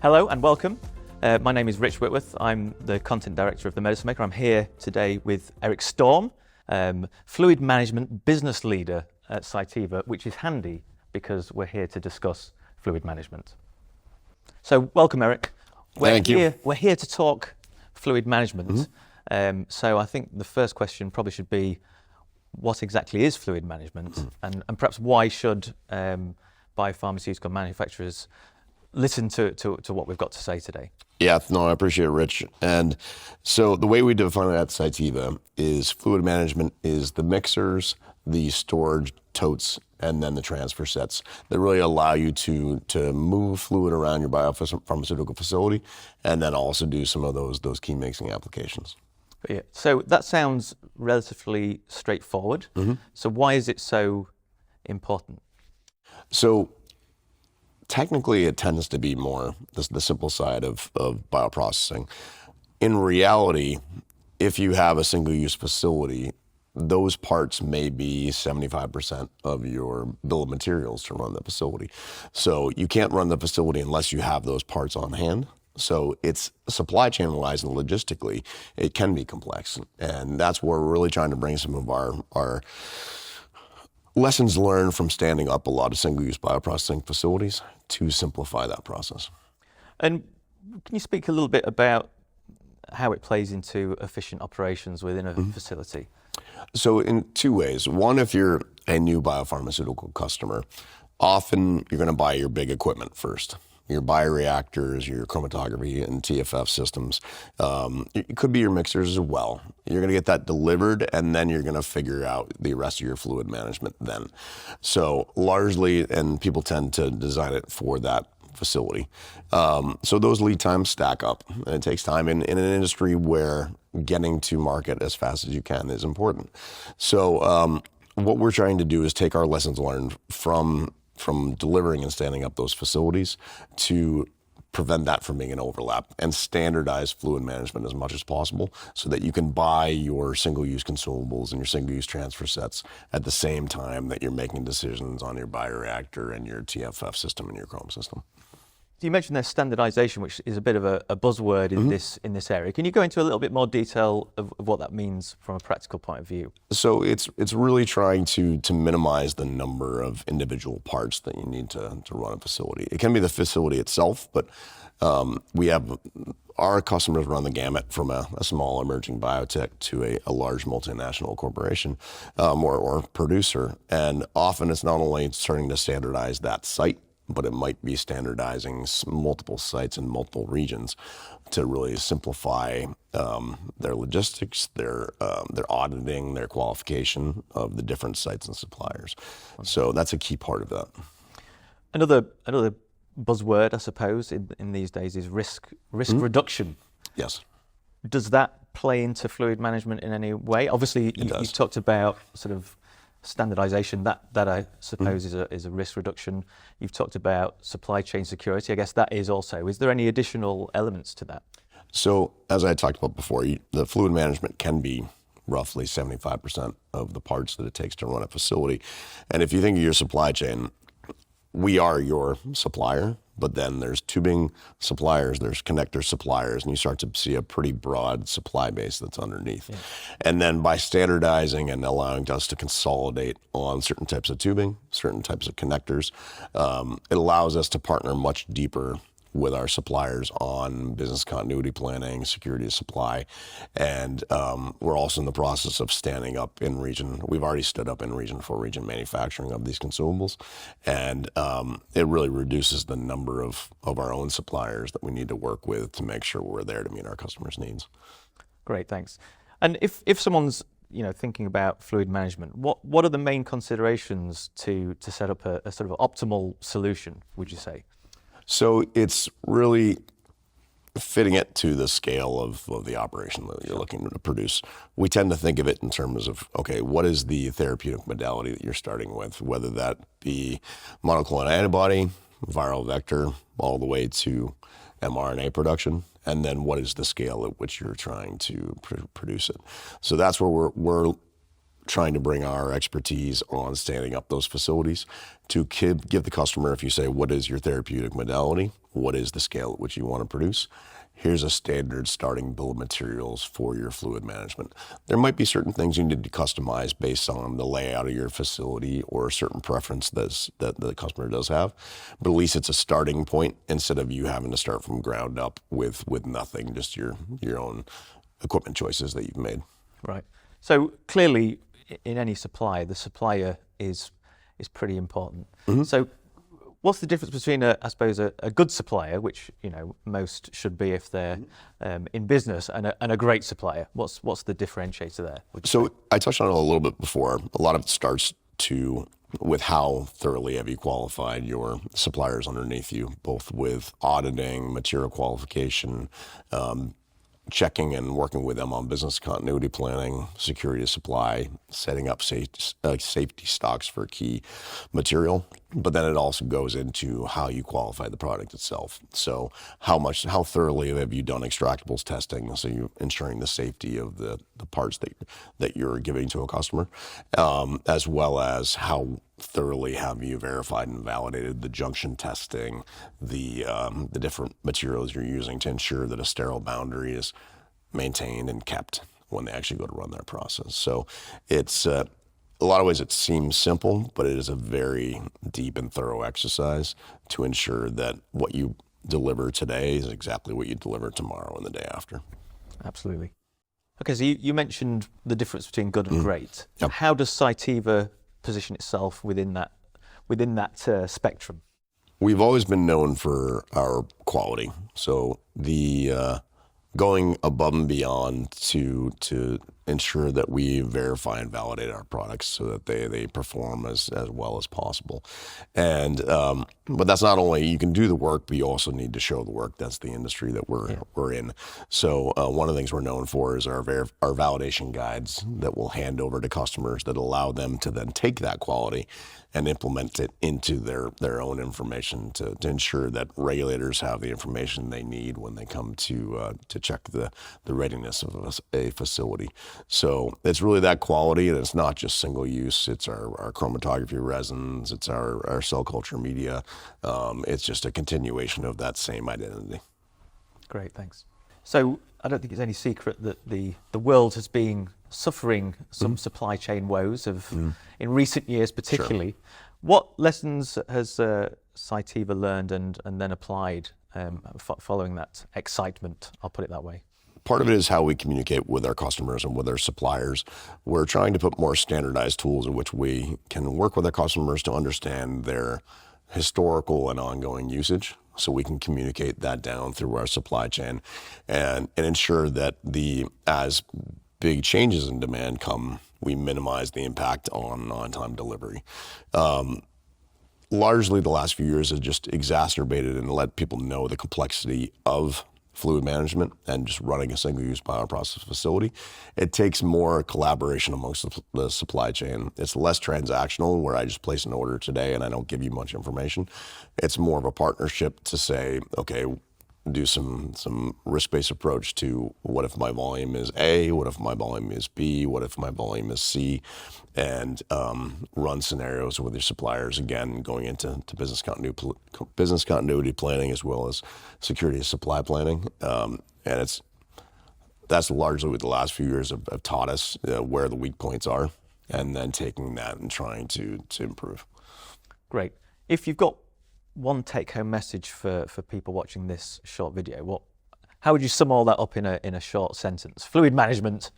Hello and welcome. My name is Rich Whitworth. I'm the content director of The Medicine Maker. I'm here today with Erik Storm, fluid management business leader at Cytiva, which is handy because we're here to discuss fluid management. So welcome, Erik. Thank you. We're here to talk fluid management. So I think the first question probably should be, what exactly is fluid management, and perhaps why should biopharmaceutical manufacturers listen to what we've got to say today? Yeah, no, I appreciate it, Rich. And so the way we define it at Cytiva is fluid management is the mixers, the storage totes, and then the transfer sets that really allow you to move fluid around your biopharmaceutical facility, and then also do some of those key mixing applications. Yeah. So that sounds relatively straightforward. So why is it so important? So technically, it tends to be more the simple side of bioprocessing. In reality, if you have a single-use facility, those parts may be 75% of your bill of materials to run the facility. So you can't run the facility unless you have those parts on hand. So it's supply chain wise and logistically, it can be complex. And that's where we're really trying to bring some of our lessons learned from standing up a lot of single-use bioprocessing facilities to simplify that process. And can you speak a little bit about how it plays into efficient operations within a facility? So in two ways. One, if you're a new biopharmaceutical customer, often you're going to buy your big equipment first. Your bioreactors, your chromatography and TFF systems. It could be your mixers as well. You're going to get that delivered, and then you're going to figure out the rest of your fluid management then. So largely, and people tend to design it for that facility. So those lead times stack up, and it takes time in an industry where getting to market as fast as you can is important. So what we're trying to do is take our lessons learned from delivering and standing up those facilities to prevent that from being an overlap and standardize fluid management as much as possible so that you can buy your single-use consumables and your single-use transfer sets at the same time that you're making decisions on your bioreactor and your TFF system and your Chrome system. You mentioned there's standardization, which is a bit of a buzzword in this area. Can you go into a little bit more detail of what that means from a practical point of view? So it's really trying to minimize the number of individual parts that you need to run a facility. It can be the facility itself, but we have our customers run the gamut from a small emerging biotech to a large multinational corporation or producer. And often it's not only starting to standardize that site, but it might be standardizing multiple sites in multiple regions to really simplify their logistics, their auditing, their qualification of the different sites and suppliers. So that's a key part of that. Another buzzword, I suppose, in these days is risk reduction. Yes. Does that play into fluid management in any way? Obviously, you talked about sort of standardization, that I suppose is a risk reduction. You've talked about supply chain security. I guess that is also. Is there any additional elements to that? So as I talked about before, the fluid management can be roughly 75% of the parts that it takes to run a facility. And if you think of your supply chain, we are your supplier, but then there's tubing suppliers, there's connector suppliers, and you start to see a pretty broad supply base that's underneath. Yeah. And then by standardizing and allowing us to consolidate on certain types of tubing, certain types of connectors, it allows us to partner much deeper with our suppliers on business continuity planning, security of supply, and we're also in the process of standing up in region. We've already stood up in region for region manufacturing of these consumables, and it really reduces the number of our own suppliers that we need to work with to make sure we're there to meet our customers' needs. Great, thanks. And if someone's thinking about fluid management, what are the main considerations to set up a sort of optimal solution, would you say? So it's really fitting it to the scale of the operation that you're looking to produce. We tend to think of it in terms of, okay, what is the therapeutic modality that you're starting with, whether that be monoclonal antibody, viral vector, all the way to mRNA production, and then what is the scale at which you're trying to produce it. So that's where we're trying to bring our expertise on standing up those facilities to give the customer, if you say, what is your therapeutic modality, what is the scale at which you want to produce. Here's a standard starting bill of materials for your fluid management. There might be certain things you need to customize based on the layout of your facility or a certain preference that the customer does have, but at least it's a starting point instead of you having to start from ground up with nothing, just your own equipment choices that you've made. Right. So clearly, in any supplier, the supplier is pretty important. So what's the difference between I suppose a good supplier, which most should be if they're in business, and a great supplier? What's the differentiator there? So I touched on it a little bit before. A lot of it starts with how thoroughly have you qualified your suppliers underneath you, both with auditing, material qualification, checking and working with them on business continuity planning, security of supply, setting up safety stocks for key material. But then it also goes into how you qualify the product itself. So how thoroughly have you done extractables testing? So you're ensuring the safety of the parts that you're giving to a customer, as well as how thoroughly have you verified and validated the junction testing, the different materials you're using to ensure that a sterile boundary is maintained and kept when they actually go to run that process. So it's a lot of ways it seems simple, but it is a very deep and thorough exercise to ensure that what you deliver today is exactly what you deliver tomorrow and the day after. Absolutely. Okay, so you mentioned the difference between good and great. Yep. How does Cytiva position itself within that spectrum? We've always been known for our quality. So the going above and beyond to ensure that we verify and validate our products so that they perform as well as possible. And but that's not only, you can do the work, but you also need to show the work. That's the industry that we're in. So one of the things we're known for is our validation guides that we'll hand over to customers that allow them to then take that quality and implement it into their own information to ensure that regulators have the information they need when they come to check the readiness of a facility. So it's really that quality, and it's not just single use. It's our chromatography resins, it's our cell culture media. It's just a continuation of that same identity. Great, thanks. So I don't think it's any secret that the world has been suffering some supply chain woes in recent years particularly. Sure. What lessons has Cytiva learned and then applied following that excitement, I'll put it that way? Part of it is how we communicate with our customers and with our suppliers. We're trying to put more standardized tools in which we can work with our customers to understand their historical and ongoing usage, so we can communicate that down through our supply chain and ensure that as big changes in demand come, we minimize the impact on on-time delivery. Largely the last few years has just exacerbated and let people know the complexity of fluid management and just running a single-use bioprocess facility. It takes more collaboration amongst the supply chain. It's less transactional, where I just place an order today and I don't give you much information. It's more of a partnership to say, okay, do some risk-based approach to what if my volume is A, what if my volume is B, what if my volume is C, and run scenarios with your suppliers, again, going into business continuity planning as well as security of supply planning. And that's largely what the last few years have taught us, where the weak points are, and then taking that and trying to improve. Great. If you've got one take-home message for people watching this short video, how would you sum all that up in a short sentence? Fluid management,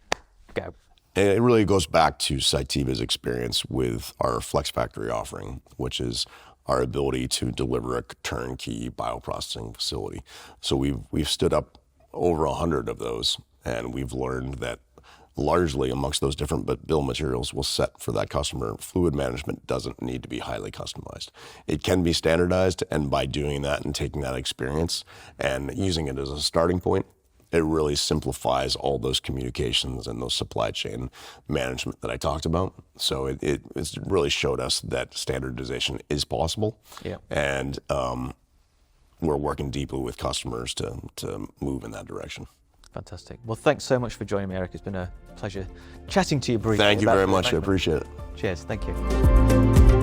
go. And it really goes back to Cytiva's experience with our Flex Factory offering, which is our ability to deliver a turnkey bioprocessing facility. So we've stood up over 100 of those, and we've learned that largely amongst those different bill materials we'll set for that customer, fluid management doesn't need to be highly customized. It can be standardized, and by doing that and taking that experience and using it as a starting point, it really simplifies all those communications and those supply chain management that I talked about. So it's really showed us that standardization is possible. Yeah. And we're working deeply with customers to move in that direction. Fantastic. Well, thanks so much for joining me, Erik. It's been a pleasure chatting to you briefly. Thank you very much. I appreciate it. Cheers. Thank you.